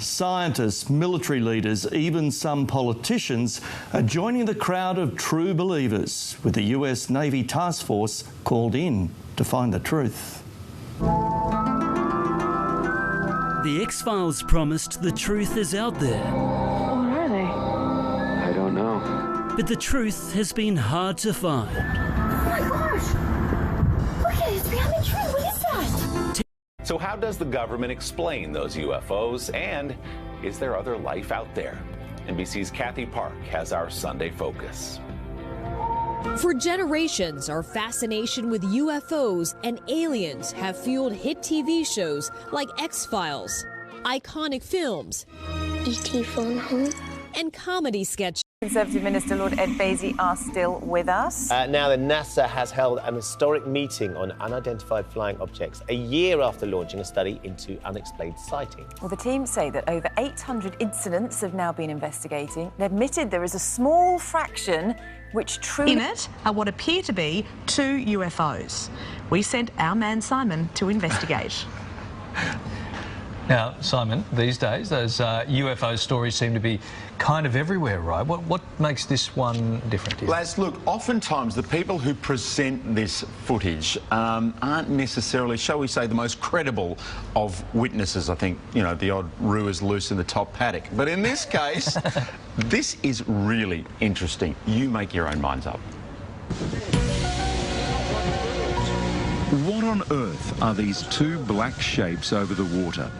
Scientists, military leaders, even some politicians are joining the crowd of true believers, with the US Navy task force called in to find the truth. The X-Files promised the truth is out there. What are they? I don't know. But the truth has been hard to find. Oh my gosh! Look at it, it's behind the tree. What is that? So how does the government explain those UFOs, and is there other life out there? NBC's Kathy Park has our Sunday focus. For generations, our fascination with UFOs and aliens have fueled hit TV shows like X-Files, iconic films, E.T. phone home, and comedy sketches. Conservative Minister Lord Ed Vaizey are still with us. Now, the NASA has held an historic meeting on unidentified flying objects a year after launching a study into unexplained sightings. Well, the team say that over 800 incidents have now been investigating and admitted there is a small fraction which truly... In it are what appear to be 2 UFOs. We sent our man Simon to investigate. Now, Simon, these days, those UFO stories seem to be kind of everywhere, right? What makes this one different here? Lads, look, oftentimes the people who present this footage aren't necessarily, shall we say, the most credible of witnesses. I think, you know, the odd roo is loose in the top paddock. But in this case, this is really interesting. You make your own minds up. What on earth are these 2 black shapes over the water?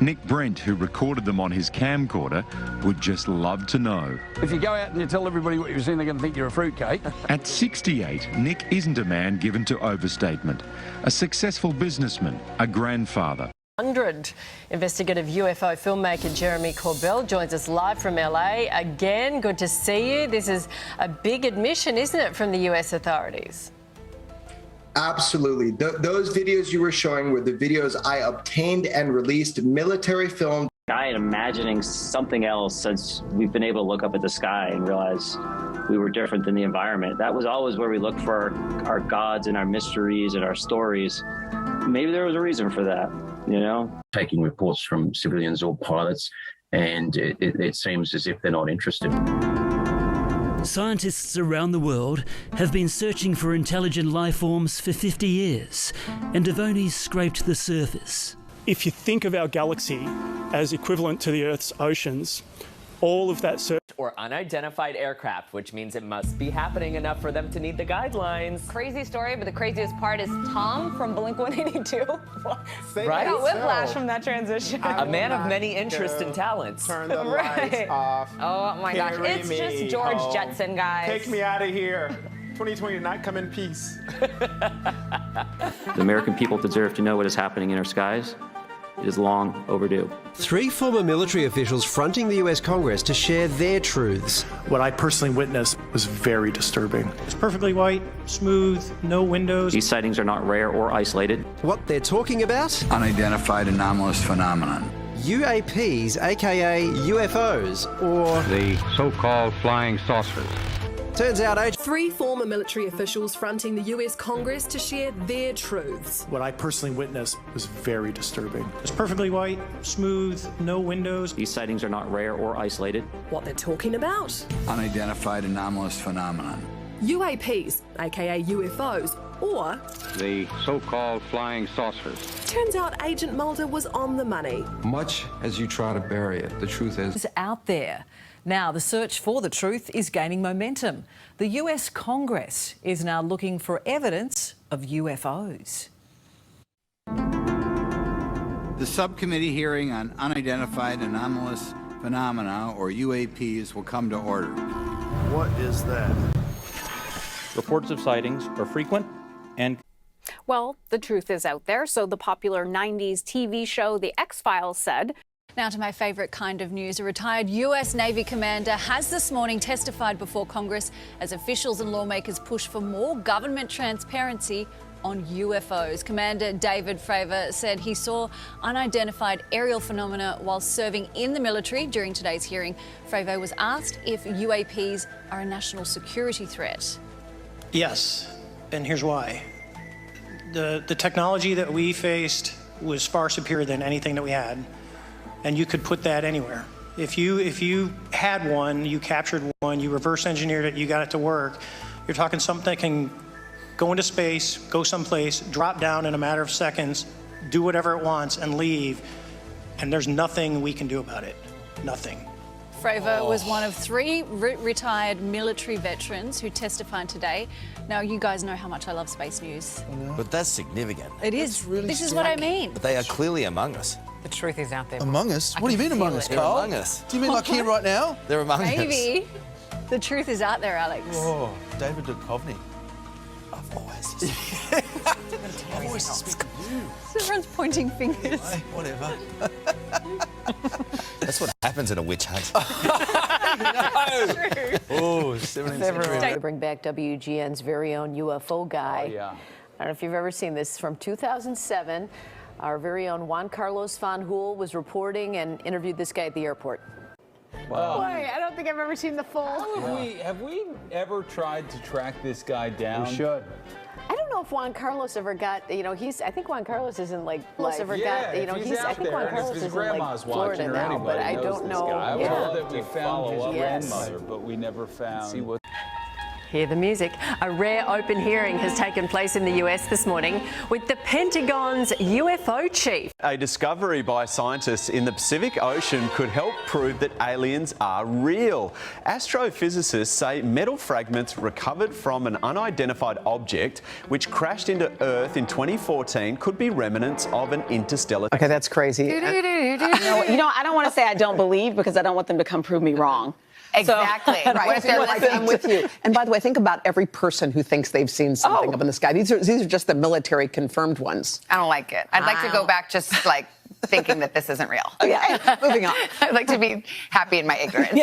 Nick Brent, who recorded them on his camcorder, would just love to know. If you go out and you tell everybody what you've seen, they're going to think you're a fruitcake. At 68, Nick isn't a man given to overstatement. A successful businessman, a grandfather. 100. Investigative UFO filmmaker Jeremy Corbell joins us live from LA. Again, good to see you. This is a big admission, isn't it, from the US authorities? Absolutely. Those videos you were showing were the videos I obtained and released, military film. I am imagining something else since we've been able to look up at the sky and realize we were different than the environment. That was always where we looked for our gods and our mysteries and our stories. Maybe there was a reason for that, you know? Taking reports from civilians or pilots, and it seems as if they're not interested. Scientists around the world have been searching for intelligent life forms for 50 years, and have only scraped the surface. If you think of our galaxy as equivalent to the Earth's oceans, all of that search... Or unidentified aircraft, which means it must be happening enough for them to need the guidelines. Crazy story, but the craziest part is Tom from Blink-182. Right? I got whiplash from that transition. A man of many interests and talents. Turn the lights off. Oh my gosh, it's just George Jetson, guys. Take me out of here. 2020 did not come in peace. The American people deserve to know what is happening in our skies. It is long overdue. 3 former military officials fronting the US Congress to share their truths. What I personally witnessed was very disturbing. It's perfectly white, smooth, no windows. These sightings are not rare or isolated. What they're talking about? Unidentified anomalous phenomenon. UAPs, aka UFOs, or the so-called flying saucers. Turns out 3 former military officials fronting the US Congress to share their truths. What I personally witnessed was very disturbing. It's perfectly white, smooth, no windows. These sightings are not rare or isolated. What they're talking about? Unidentified anomalous phenomenon. UAPs, aka UFOs, or the so-called flying saucers. Turns out Agent Mulder was on the money. Much as you try to bury it, the truth is... It's out there. Now, the search for the truth is gaining momentum. The US Congress is now looking for evidence of UFOs. The subcommittee hearing on unidentified anomalous phenomena, or UAPs, will come to order. What is that? Reports of sightings are frequent and... Well, the truth is out there, so the popular 90s TV show The X-Files said. Now to my favourite kind of news. A retired US Navy commander has this morning testified before Congress as officials and lawmakers push for more government transparency on UFOs. Commander David Fravor said he saw unidentified aerial phenomena while serving in the military. During today's hearing, Fravor was asked if UAPs are a national security threat. Yes, and here's why. The technology that we faced was far superior than anything that we had. and you could put that anywhere. If you had one, you captured one, you reverse engineered it, you got it to work, you're talking something that can go into space, go someplace, drop down in a matter of seconds, do whatever it wants, and leave, and there's nothing we can do about it. Nothing. Fravor was one of 3 retired military veterans who testified today. Now, you guys know how much I love space news. But that's significant. It is. This is what I mean. But they are clearly among us. The truth is out there. Among us? What do you mean among us, it. Carl? They're among us. Do you mean like here right now? They're among us. Maybe. The truth is out there, Alex. Oh, David Duchovny. I've always suspected you. Everyone's pointing fingers. Whatever. That's what happens in a witch hunt. Oh, 17th century. Bring back WGN's very own UFO guy. Oh, yeah. I don't know if you've ever seen this. From 2007, our very own Juan Carlos Van Hool was reporting and interviewed this guy at the airport. Wow. Boy, I don't think I've ever seen the full. Have we ever tried to track this guy down? We should. I don't know if Juan Carlos ever got, I think Juan Carlos isn't like, ever got, I think Juan Carlos is in like Florida now, but I don't know. I was told that we found his grandmother, but we never found. Hear the music. A rare open hearing has taken place in the US this morning with the Pentagon's UFO chief. A discovery by scientists in the Pacific Ocean could help prove that aliens are real. Astrophysicists say metal fragments recovered from an unidentified object which crashed into Earth in 2014 could be remnants of an interstellar. Okay, that's crazy. I don't want to say I don't believe because I don't want them to come prove me wrong. Exactly. Right. I'm with you. And by the way, think about every person who thinks they've seen something up in the sky. These are just the military confirmed ones. I don't like it. I'd like to go back just like thinking that this isn't real. Okay, moving on. I'd like to be happy in my ignorance.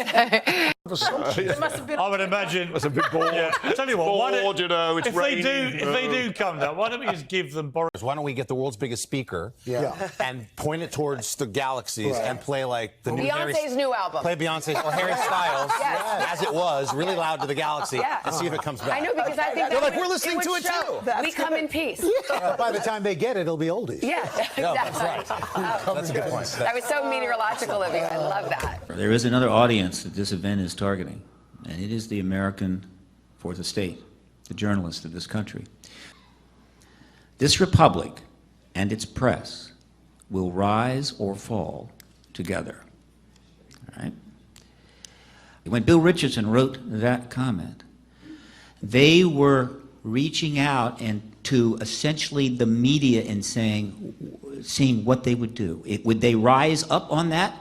I would imagine it was a bit bored. Yeah. I tell you what, if they do come down, why don't we just give them Boris? Why don't we get the world's biggest speaker and point it towards the galaxies and play like the new Beyonce's new album. Play Beyonce's or Harry Styles as it was, really loud to the galaxy, and see if it comes back. I know, because I think they're like, we're listening to it too. We come in peace. By the time they get it, it'll be oldies. Yeah, exactly. No, that's right. That's a good point. That was so meteorological of you. I love that. There is another audience that this event is targeting, and it is the American Fourth Estate, the journalists of this country. This republic and its press will rise or fall together. All right? When Bill Richardson wrote that comment, they were reaching out and to essentially the media and seeing what they would do. Would they rise up on that?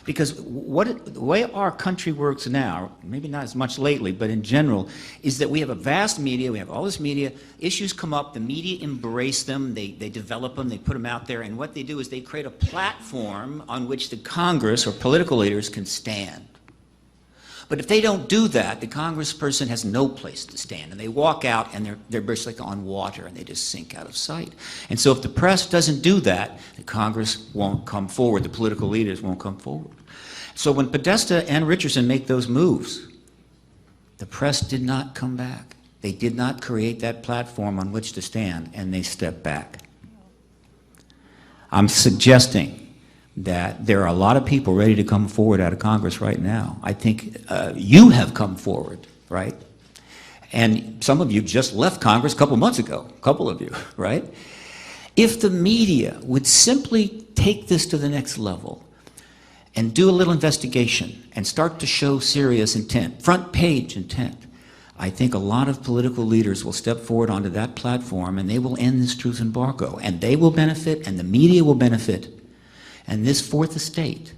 Because the way our country works now, maybe not as much lately, but in general, is that we have a vast media, we have all this media, issues come up, the media embrace them, they develop them, they put them out there, and what they do is they create a platform on which the Congress or political leaders can stand. But if they don't do that, the congressperson has no place to stand, and they walk out and they're basically on water and they just sink out of sight. And so if the press doesn't do that, the Congress won't come forward, the political leaders won't come forward. So when Podesta and Richardson make those moves, the press did not come back. They did not create that platform on which to stand, and they stepped back. I'm suggesting that there are a lot of people ready to come forward out of Congress right now. I think you have come forward, right? And some of you just left Congress a couple months ago, a couple of you, right? If the media would simply take this to the next level and do a little investigation and start to show serious intent, front page intent, I think a lot of political leaders will step forward onto that platform and they will end this truth embargo. And they will benefit and the media will benefit. And this Fourth Estate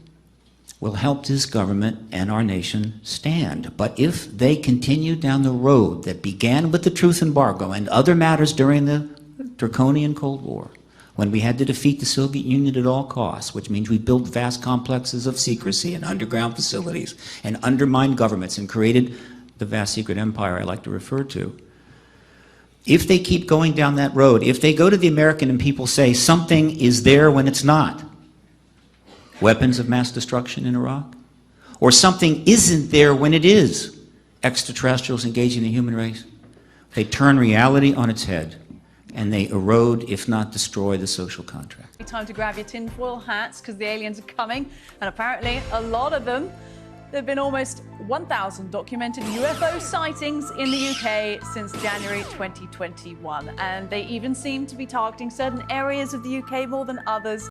will help this government and our nation stand. But if they continue down the road that began with the truth embargo and other matters during the draconian Cold War, when we had to defeat the Soviet Union at all costs, which means we built vast complexes of secrecy and underground facilities and undermined governments and created the vast secret empire I like to refer to. If they keep going down that road, if they go to the American and people say something is there when it's not, weapons of mass destruction in Iraq, or something isn't there when it is, extraterrestrials engaging the human race. They turn reality on its head. and they erode, if not destroy, the social contract. Time to grab your tinfoil hats because the aliens are coming, and apparently a lot of them. There have been almost 1,000 documented UFO sightings in the UK since January 2021, and they even seem to be targeting certain areas of the UK more than others.